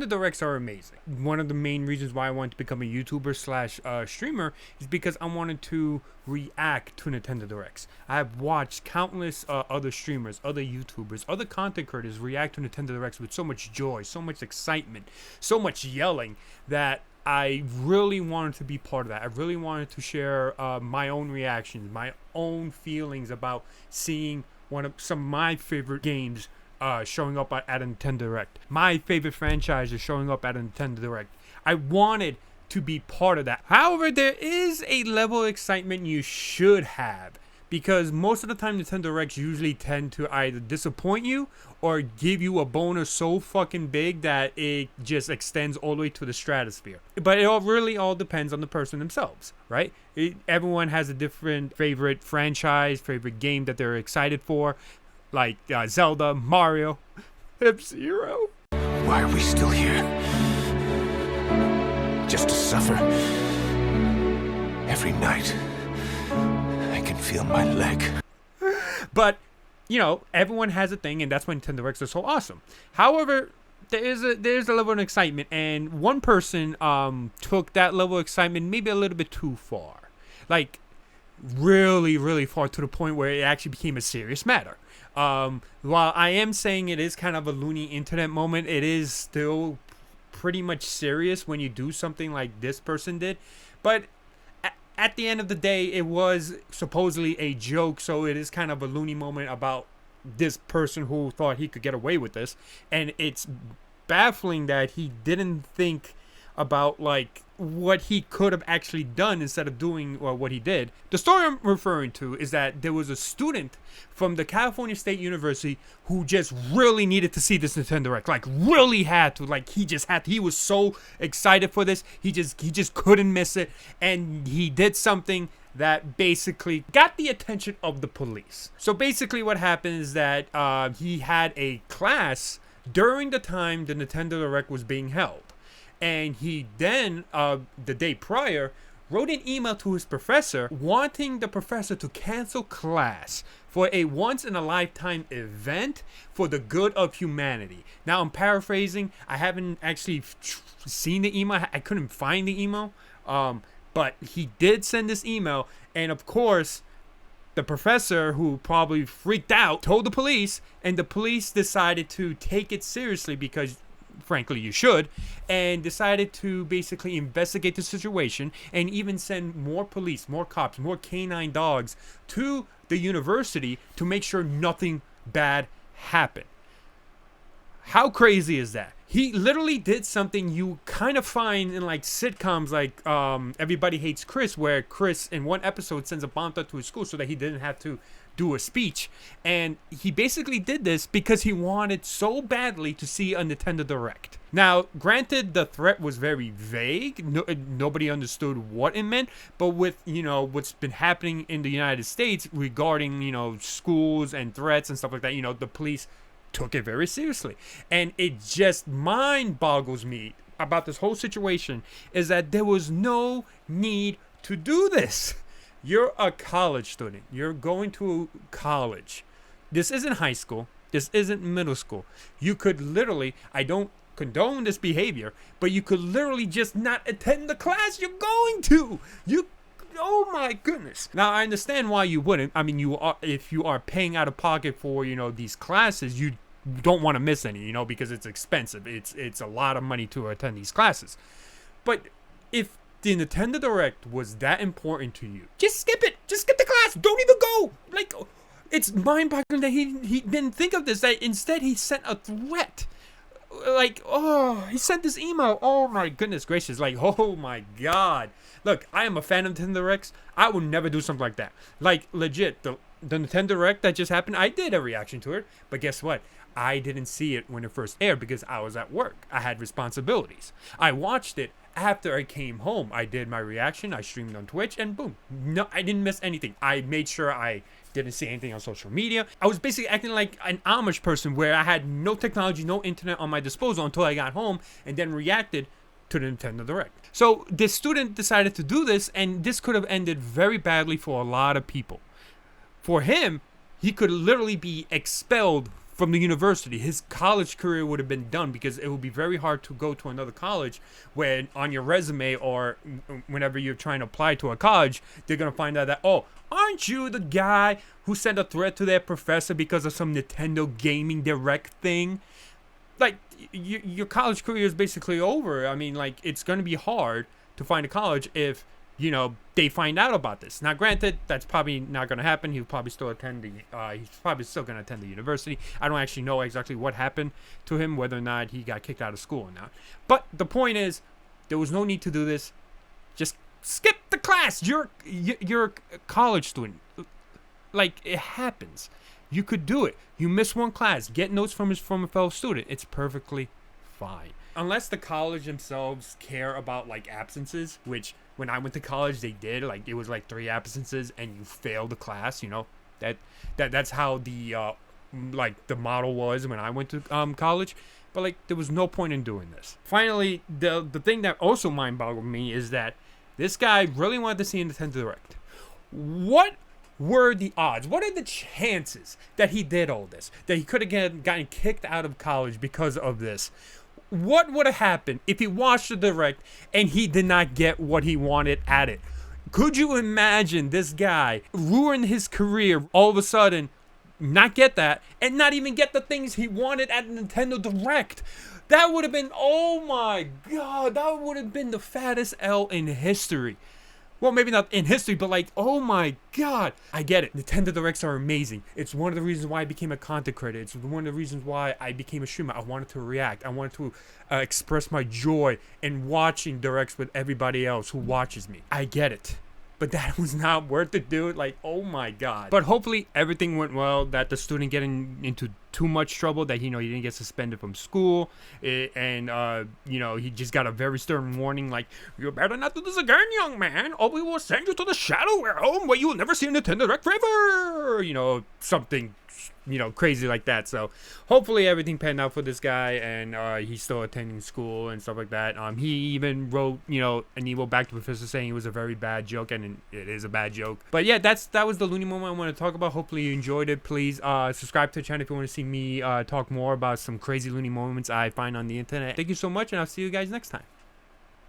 Nintendo Directs are amazing. One of the main reasons why I wanted to become a YouTuber slash streamer is because I wanted to react to Nintendo Directs. I have watched countless other streamers, other YouTubers, other content creators react to Nintendo Directs with so much joy, so much excitement, so much yelling that I really wanted to be part of that. I really wanted to share my own reactions, my own feelings about seeing some of my favorite games showing up at a Nintendo Direct. My favorite franchise is showing up at a Nintendo Direct. I wanted to be part of that. However, there is a level of excitement you should have, because most of the time Nintendo Directs usually tend to either disappoint you or give you a bonus so fucking big that it just extends all the way to the stratosphere. But it really all depends on the person themselves, right? Everyone has a different favorite franchise, favorite game that they're excited for, like Zelda, Mario, F-Zero. Why are we still here? Just to suffer? Every night, I can feel my leg. But, you know, everyone has a thing, and that's why Nintendo Directs are so awesome. However, there's a level of excitement, and one person took that level of excitement maybe a little bit too far. Like, really, really far, to the point where it actually became a serious matter. While I am saying it is kind of a loony internet moment, it is still pretty much serious when you do something like this person did. But at the end of the day, it was supposedly a joke, so it is kind of a loony moment about this person who thought he could get away with this. And it's baffling that he didn't think about like what he could have actually done instead of doing what he did. The story I'm referring to is that there was a student from the California State University who just really needed to see this Nintendo Direct, like really had to, like he was so excited for this, he just couldn't miss it, and he did something that basically got the attention of the police. So basically what happened is that he had a class during the time the Nintendo Direct was being held. And he then, the day prior, wrote an email to his professor wanting the professor to cancel class for a once-in-a-lifetime event for the good of humanity. Now, I'm paraphrasing. I haven't actually seen the email. I couldn't find the email. But he did send this email. And, of course, the professor, who probably freaked out, told the police. And the police decided to take it seriously because, frankly, you should, and decided to basically investigate the situation and even send more police, more cops, more canine dogs to the university to make sure nothing bad happened. How crazy is that? He literally did something you kind of find in like sitcoms like Everybody Hates Chris, where Chris in one episode sends a bomb threat to his school so that he didn't have to do a speech. And he basically did this because he wanted so badly to see a Nintendo Direct. Now, granted, the threat was very vague. Nobody understood what it meant. But with, you know, what's been happening in the United States regarding, you know, schools and threats and stuff like that, you know, the police took it very seriously. And it just mind boggles me about this whole situation is that there was no need to do this. You're a college student. You're going to college. This isn't high school. This isn't middle school. You could literally, I don't condone this behavior, but you could literally just not attend the class you're going to. Oh my goodness. Now, I understand why you wouldn't. I mean, if you are paying out of pocket for, you know, these classes, you don't want to miss any, you know, because it's expensive. It's a lot of money to attend these classes. But if the Nintendo Direct was that important to you, just skip it. Just skip the class. Don't even go. Like, it's mind-boggling that he didn't think of this. That instead he sent a threat. Like, oh, he sent this email. Oh my goodness gracious. Like, oh my god. Look, I am a fan of Nintendo Directs. I would never do something like that. Like, legit, the Nintendo Direct that just happened, I did a reaction to it. But guess what? I didn't see it when it first aired because I was at work. I had responsibilities. I watched it after I came home. I did my reaction. I streamed on Twitch, and boom. No, I didn't miss anything. I made sure I didn't see anything on social media. I was basically acting like an Amish person where I had no technology, no internet on my disposal until I got home, and then reacted to the Nintendo Direct. So this student decided to do this, and this could have ended very badly for a lot of people. For him, he could literally be expelled from the university. His college career would have been done, because it would be very hard to go to another college when on your resume or whenever you're trying to apply to a college, they're going to find out that, oh, aren't you the guy who sent a threat to their professor because of some Nintendo Gaming Direct thing? Like, your college career is basically over. I mean, like, it's going to be hard to find a college if, you know, they find out about this. Now, granted, that's probably not going to happen. He'll probably still attend he's probably still going to attend the university. I don't actually know exactly what happened to him, whether or not he got kicked out of school or not. But the point is, there was no need to do this. Just skip the class. You're a college student. Like, it happens. You could do it. You miss one class, get notes from a fellow student. It's perfectly fine. Unless the college themselves care about, like, absences, which when I went to college they did. Like, it was like 3 absences and you failed the class. You know, that's how the the model was when I went to college. But, like, there was no point in doing this. Finally, the thing that also mind boggled me is that this guy really wanted to see a Nintendo Direct. What were the odds? What are the chances that he did all this? That he could have gotten kicked out of college because of this? What would have happened if he watched the Direct and he did not get what he wanted at it? Could you imagine this guy ruin his career, all of a sudden not get that, and not even get the things he wanted at Nintendo Direct? That would have been, oh my god, that would have been the fattest L in history. Well, maybe not in history, but like, oh my god. I get it. Nintendo Directs are amazing. It's one of the reasons why I became a content creator. It's one of the reasons why I became a streamer. I wanted to react. I wanted to express my joy in watching Directs with everybody else who watches me. I get it. But that was not worth it, dude. Like, oh my god. But hopefully everything went well, that the student getting into too much trouble, that, you know, he didn't get suspended from school, and you know, he just got a very stern warning, like, you better not do this again, young man, or we will send you to the shadow realm where you will never see a Nintendo Direct forever. You know, something, you know, crazy like that. So hopefully everything panned out for this guy, and he's still attending school and stuff like that. He even wrote, you know, an email back to the professor saying it was a very bad joke, and it is a bad joke. But yeah, that was the Loony moment I want to talk about. Hopefully you enjoyed it. Please subscribe to the channel if you want to see me talk more about some crazy Loony moments I find on the internet. Thank you so much, and I'll see you guys next time.